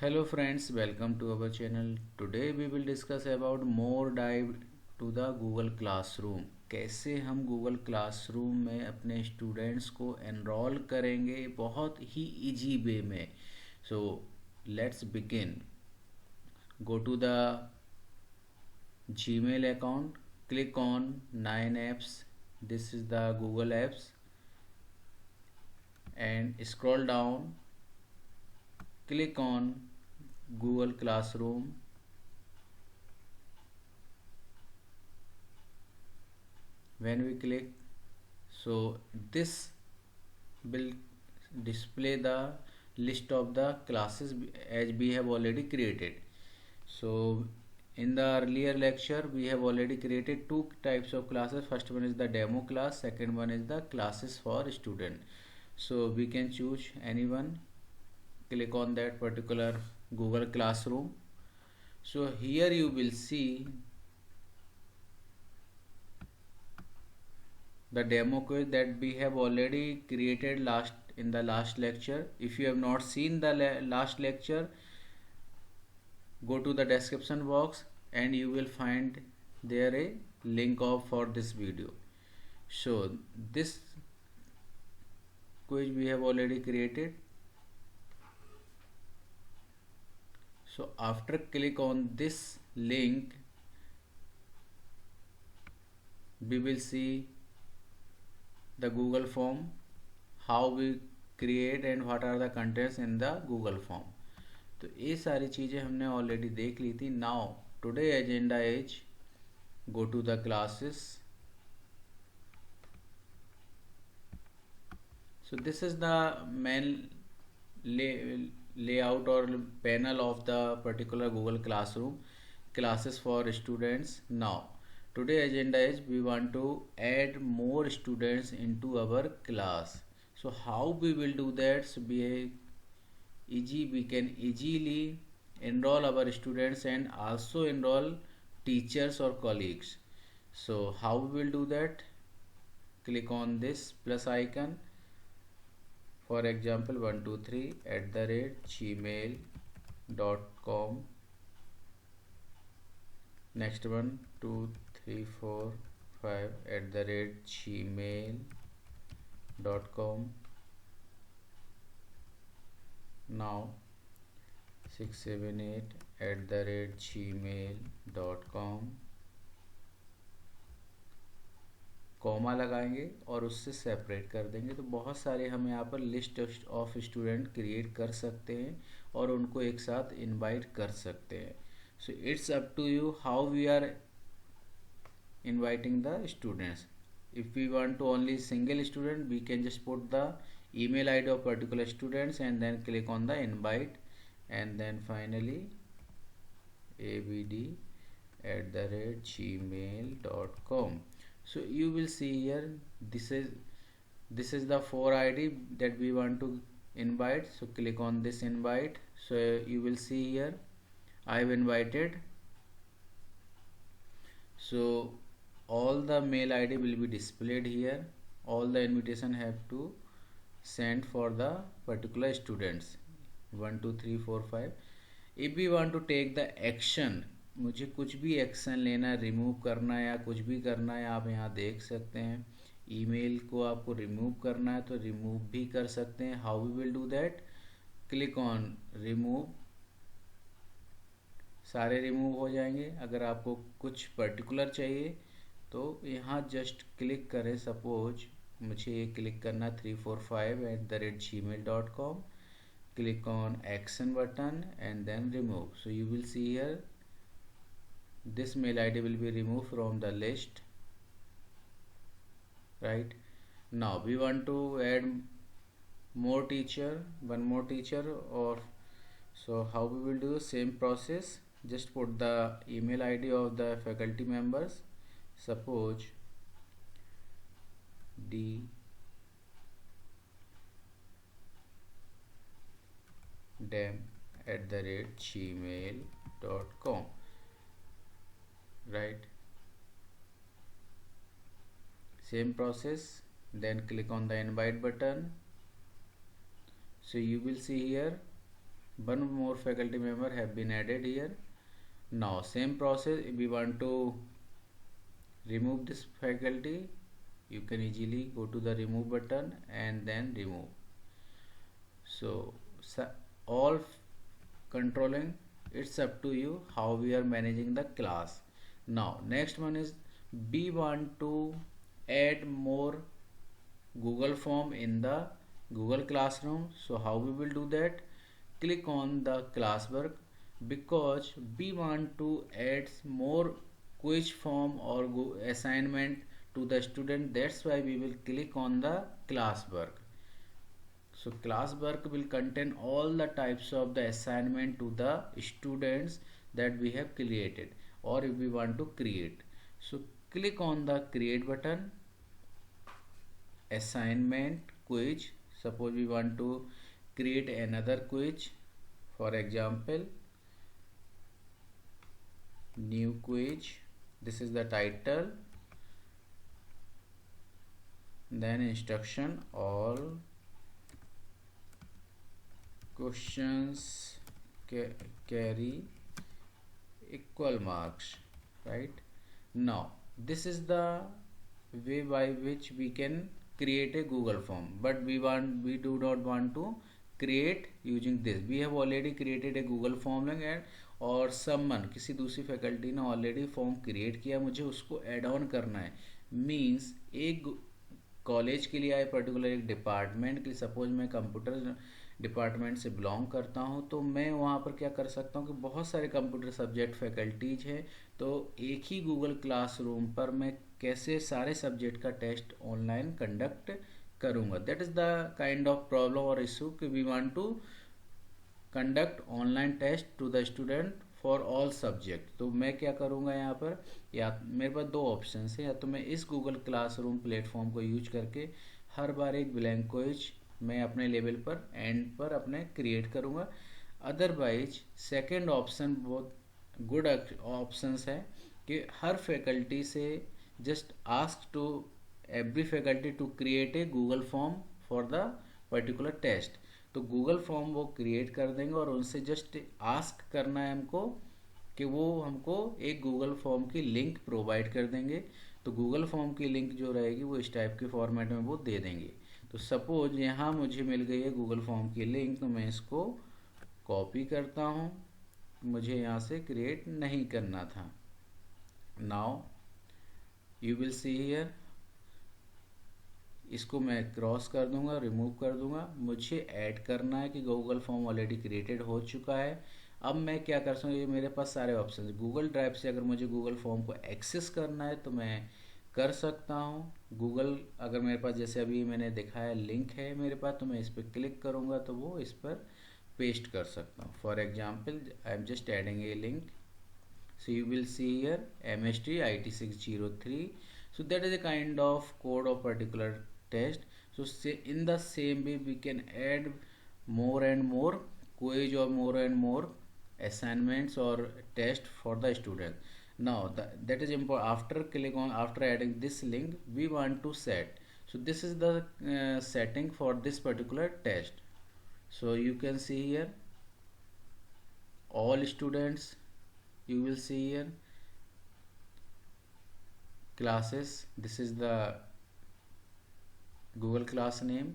Hello friends, welcome to our channel. Today we will discuss about more dive to the Google Classroom. कैसे हम Google Classroom में अपने students को enrol करेंगे बहुत ही इजी वे में. So let's begin. Go to the Gmail account, click on 9 apps. This is the Google apps and scroll down, click on Google Classroom. When we click, so this will display the list of the classes as we have already created. So in the earlier lecture we have already created two types of classes. First one is the demo class, second one is the classes for student. So we can choose anyone, click on that particular Google Classroom. So here you will see the demo quiz that we have already created in the last lecture. If you have not seen the last lecture, go to the description box and you will find there a link of for this video. So this quiz we have already created. So after click on this link, we will see the Google form, how we create and what are the contents in the Google form. तो ये सारी चीज़ें हमने already देख ली थी. Now today agenda is go to the classes. So this is the main layout or panel of the particular Google Classroom, classes for students. Now today agenda is we want to add more students into our class. So how we will do that? So we can easily enroll our students and also enroll teachers or colleagues. So how we will do that? Click on this plus icon. For example, 123@gmail.com. Next one 2345@gmail.com. Now 678@gmail.com. Comma लगाएंगे और उससे separate कर देंगे. तो बहुत सारे हम यहाँ पर लिस्ट ऑफ स्टूडेंट क्रिएट कर सकते हैं और उनको एक साथ इनवाइट कर सकते हैं. So it's up to you how we are inviting the students. If we want to only single student, we can just put the email ID of particular students and then click on the invite, and then finally abd@gmail.com. So you will see here this is the 4 ID that we want to invite. So click on this invite. So you will see here I have invited. So all the mail ID will be displayed here. All the invitation have to send for the particular students 1 2 3 4 5. If we want to take the action, मुझे कुछ भी action लेना, remove करना या कुछ भी करना है, आप यहाँ देख सकते हैं. ईमेल को आपको रिमूव करना है तो रिमूव भी कर सकते हैं. How we will do that? Click on remove. सारे रिमूव हो जाएंगे. अगर आपको कुछ पर्टिकुलर चाहिए तो यहाँ जस्ट क्लिक करें. सपोज मुझे ये क्लिक करना 345@gmail.com. click on action button and then remove. So you will see here this mail ID will be removed from the list. Right now we want to add more teacher, one more teacher, or so how we will do same process. Just put the email ID of the faculty members. Suppose D dem@gmail.com. Right, same process. Then click on the invite button. So you will see here one more faculty member have been added here. Now same process, if we want to remove this faculty, you can easily go to the remove button and then remove. So all controlling, it's up to you how we are managing the class. Now next one is, we want to add more Google form in the Google Classroom. So how we will do that? Click on the classwork, because we want to add more quiz form or assignment to the student. That's why we will click on the classwork. So classwork will contain all the types of the assignment to the students that we have created or if we want to create. So click on the create button, assignment quiz. Suppose we want to create another quiz, for example new quiz. This is the title, then instruction, all questions carry equal marks, right? Now this is the way by which we can create a Google form, but we do not want to create using this. We have already created a Google form and और someone किसी दूसरी faculty ने already form create किया, मुझे उसको add on करना है. Means एक कॉलेज के लिए या पर्टिकुलर एक डिपार्टमेंट के लिए, सपोज मैं कंप्यूटर डिपार्टमेंट से बिलोंग करता हूं, तो मैं वहां पर क्या कर सकता हूं कि बहुत सारे कंप्यूटर सब्जेक्ट फैकल्टीज हैं, तो एक ही गूगल क्लासरूम पर मैं कैसे सारे सब्जेक्ट का टेस्ट ऑनलाइन कंडक्ट करूंगा. That is the kind of problem और इशू कि we want to conduct online test to the student for all subject. तो मैं क्या करूंगा यहाँ पर, या मेरे पास दो ऑप्शन है, या तो मैं इस गूगल क्लासरूम प्लेटफॉर्म को यूज करके हर बार एक ब्लैंक क्विज मैं अपने लेवल पर एंड पर अपने क्रिएट करूँगा. अदरवाइज सेकेंड ऑप्शन बहुत गुड ऑप्शंस है कि हर फैकल्टी से just ask to every faculty to create a Google form for the particular test. तो गूगल फॉर्म वो क्रिएट कर देंगे और उनसे जस्ट आस्क करना है हमको कि वो हमको एक गूगल फॉर्म की लिंक प्रोवाइड कर देंगे. तो गूगल फॉर्म की लिंक जो रहेगी वो इस टाइप के फॉर्मेट में वो दे देंगे. तो सपोज यहाँ मुझे मिल गई है गूगल फॉर्म की लिंक, तो मैं इसको कॉपी करता हूँ, मुझे यहाँ से क्रिएट नहीं करना था. Now you will see here, इसको मैं क्रॉस कर दूंगा, रिमूव कर दूंगा. मुझे ऐड करना है कि गूगल फॉर्म ऑलरेडी क्रिएटेड हो चुका है. अब मैं क्या कर सकता हूँ, ये मेरे पास सारे ऑप्शन है. गूगल ड्राइव से अगर मुझे गूगल फॉर्म को एक्सेस करना है तो मैं कर सकता हूँ. गूगल अगर मेरे पास जैसे अभी मैंने दिखाया लिंक है मेरे पास, तो मैं इस पर क्लिक करूँगा तो वो इस पर पेस्ट कर सकता हूँ. For example I am just adding A link. So you will see here MST IT603. So that is a kind of code of particular test. So say in the same way we can add more and more quiz or more and more assignments or test for the student. Now that is important. After adding this link, we want to set. So this is the setting for this particular test. So you can see here all students. You will see here classes. This is the Google class name.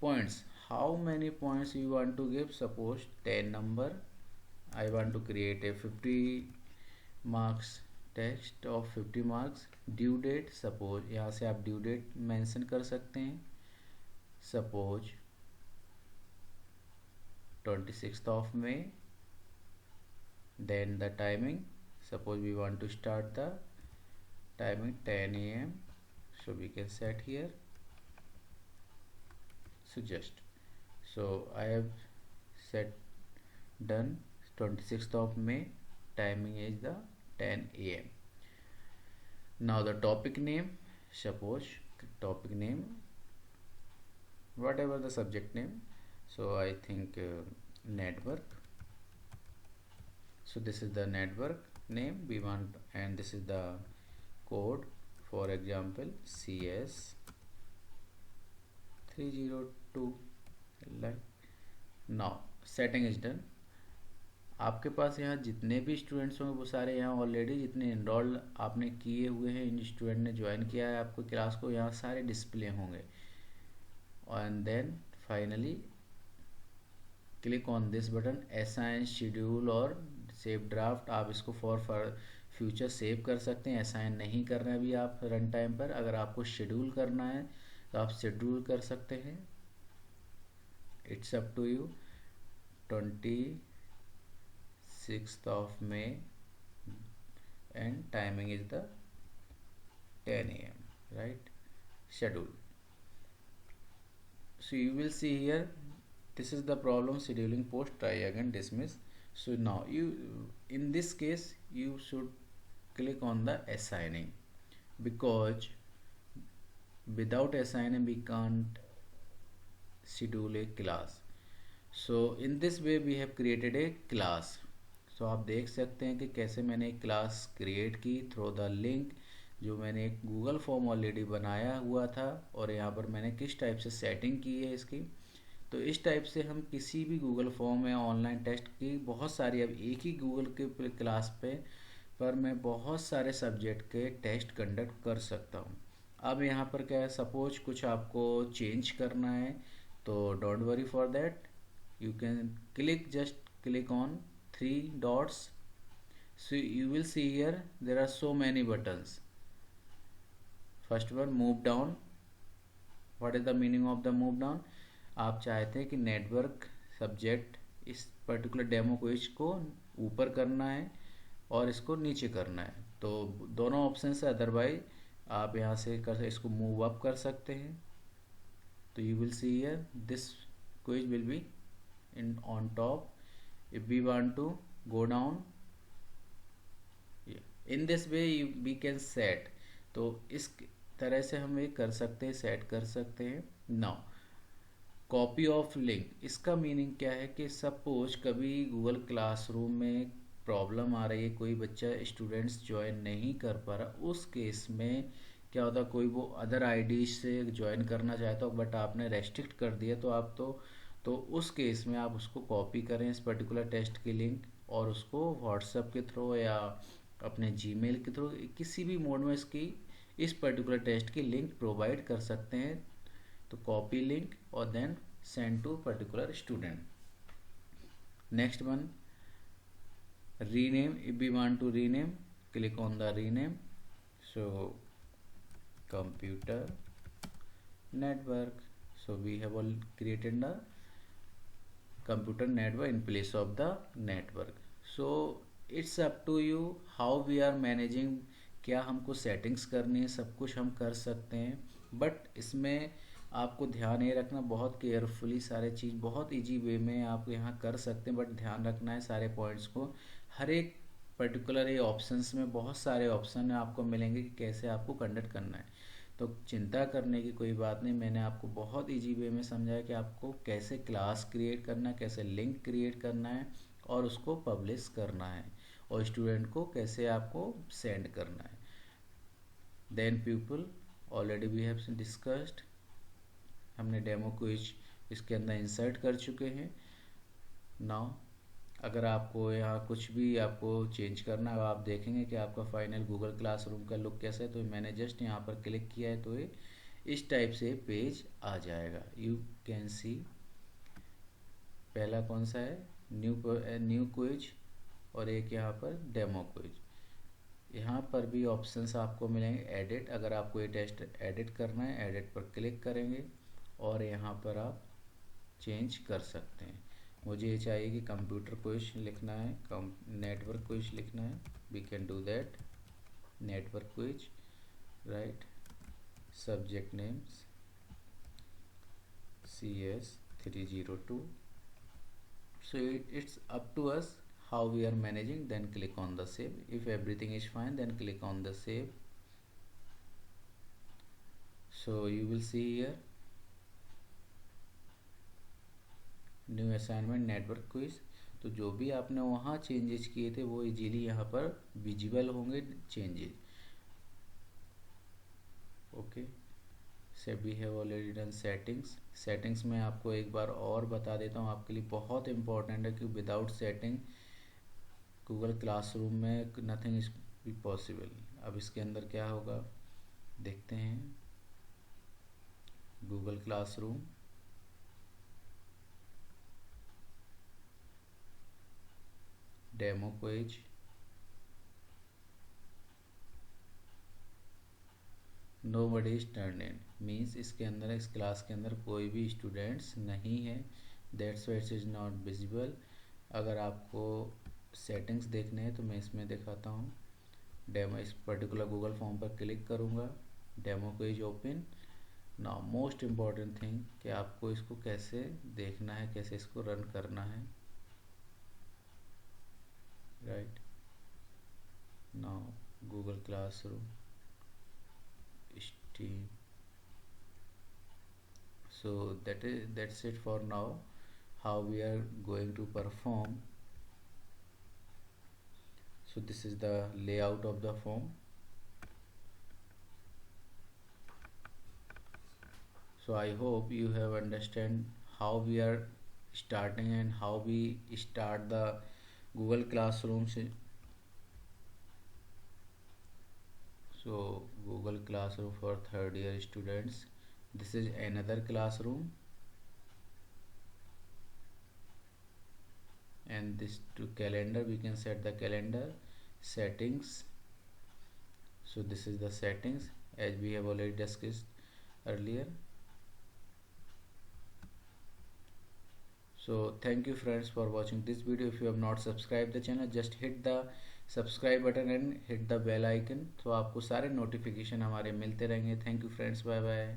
Points, how many points you want to give. Suppose 10 number, I want to create a 50 marks test of 50 marks. Due date, suppose यहाँ से आप due date mention कर सकते हैं. Suppose 26th of May. Then the timing, suppose we want to start the timing 10 a.m. so we can set here. So I have set done 26th of May, timing is the 10 a.m. Now the topic name, suppose topic name whatever the subject name, so I think network. So this is the network name we want, and this is the code, for example CS 302. Now setting is done. आपके पास यहाँ जितने भी students होंगे वो सारे यहाँ already जितने enrol आपने किए हुए हैं, इन स्टूडेंट ने ज्वाइन किया है आपको क्लास को, यहाँ सारे डिस्प्ले होंगे। And then finally click on this button assign schedule और सेव ड्राफ्ट। आप इसको फॉर फ्यूचर सेव कर सकते हैं। असाइन नहीं करना है अभी आप रन टाइम पर। अगर आपको शेड्यूल करना है तो आप शेड्यूल कर सकते हैं। It's up to you. 26th of May and timing is the 10 a.m. right? Schedule. So you will see here, this is the problem, scheduling post, try again, dismiss. So now you, in this case you should click on the assigning, because without assigning we can't schedule a class. So in this way we have created a class. So आप देख सकते हैं कि कैसे मैंने एक class create की through the link, जो मैंने एक गूगल फॉर्म ऑलरेडी बनाया हुआ था, और यहाँ पर मैंने किस टाइप से सेटिंग की है इसकी। तो इस टाइप से हम किसी भी गूगल फॉर्म या ऑनलाइन टेस्ट की बहुत सारी, अब एक ही गूगल के क्लास पर मैं बहुत सारे सब्जेक्ट के टेस्ट कंडक्ट कर सकता हूँ। अब यहाँ पर क्या है, सपोज कुछ आपको चेंज करना है तो don't worry for that, you can just click on 3 dots. So you will see here there are so many buttons. First one, move down. What is the meaning of the move down? आप चाहते हैं कि network subject इस particular demo को इसको ऊपर करना है और इसको नीचे करना है, तो दोनों ऑप्शन है। अदरवाइज आप यहाँ से इसको मूव अप कर सकते हैं। तो you will see here this quiz will be on top. If we want to go down, in this way we can set. तो इस तरह से हम ये कर सकते हैं, सेट कर सकते हैं। नाउ कॉपी ऑफ लिंक, इसका मीनिंग क्या है कि सपोज कभी गूगल क्लासरूम में प्रॉब्लम आ रही है, कोई बच्चा स्टूडेंट्स ज्वाइन नहीं कर पा रहा, उस केस में क्या होता, कोई वो अदर आईडी से ज्वाइन करना चाहता हो बट आपने रेस्ट्रिक्ट कर दिया, तो आप तो उस केस में आप उसको कॉपी करें इस पर्टिकुलर टेस्ट की लिंक, और उसको व्हाट्सएप के थ्रू या अपने जीमेल के थ्रू किसी भी मोड में इसकी इस पर्टिकुलर टेस्ट की लिंक प्रोवाइड कर सकते हैं। तो कॉपी लिंक और then send to particular student. Next one, rename. If we want to rename, click on the rename. So computer network, so we have all created the computer network in place of the network. So it's up to you how we are managing, क्या हमको settings करनी है, सब कुछ हम कर सकते हैं, बट इसमें आपको ध्यान ये रखना, बहुत केयरफुली सारे चीज़ बहुत इजी वे में आप यहाँ कर सकते हैं, बट ध्यान रखना है सारे पॉइंट्स को। हर एक पर्टिकुलर ये ऑप्शंस में बहुत सारे ऑप्शन आपको मिलेंगे कि कैसे आपको कंडक्ट करना है। तो चिंता करने की कोई बात नहीं, मैंने आपको बहुत इजी वे में समझाया कि आपको कैसे क्लास क्रिएट करना है, कैसे लिंक क्रिएट करना है और उसको पब्लिश करना है, और स्टूडेंट को कैसे आपको सेंड करना है। Then people already we have discussed, हमने डेमो क्विज इसके अंदर इंसर्ट कर चुके हैं। नाउ अगर आपको यहाँ कुछ भी आपको चेंज करना है, आप देखेंगे कि आपका फाइनल गूगल क्लासरूम का लुक कैसा है। तो मैंने जस्ट यहाँ पर क्लिक किया है तो ये इस टाइप से पेज आ जाएगा। यू कैन सी पहला कौन सा है, न्यू क्विज, और एक यहाँ पर डेमो क्विज। यहाँ पर भी ऑप्शंस आपको मिलेंगे एडिट, अगर आपको ये टेस्ट एडिट करना है एडिट पर क्लिक करेंगे और यहाँ पर आप चेंज कर सकते हैं। मुझे ये चाहिए कि कंप्यूटर क्विज लिखना है, नेटवर्क क्विज लिखना है, we can do that, network quiz, right, subject names CS302। so it's up to us how we are managing, then click on the save. If everything is fine, then click on the save. So you will see here new assignment network quiz. तो जो भी आपने वहाँ changes किए थे वो easily यहाँ पर विजिबल होंगे changes. Okay, so we have already done settings. Settings में आपको एक बार और बता देता हूँ, आपके लिए बहुत इंपॉर्टेंट है कि विदाउट सेटिंग गूगल क्लासरूम में नथिंग इज बी पॉसिबल। अब इसके अंदर क्या होगा देखते हैं। Google classroom, demo page, nobody is turn in, means इसके अंदर इस क्लास के अंदर कोई भी स्टूडेंट्स नहीं है, that's why it is not visible. अगर आपको सेटिंग्स देखने हैं तो मैं इसमें दिखाता हूँ। डेमो, इस पर्टिकुलर गूगल फॉर्म पर क्लिक करूँगा, demo page open. Now most important thing कि आपको इसको कैसे देखना है, कैसे इसको रन करना है, right. Now Google classroom Steam. So that's it for now, how we are going to perform. So this is the layout of the form. So I hope you have understand how we are starting and how we start the Google Classroom. So Google Classroom for third year students, this is another classroom, and this to calendar we can set the calendar settings. So this is the settings as we have already discussed earlier. So thank you friends for watching this video. If you have not subscribed the channel, just hit the subscribe button and hit the bell icon, तो आपको सारे notification हमारे मिलते रहेंगे। Thank you friends, bye bye.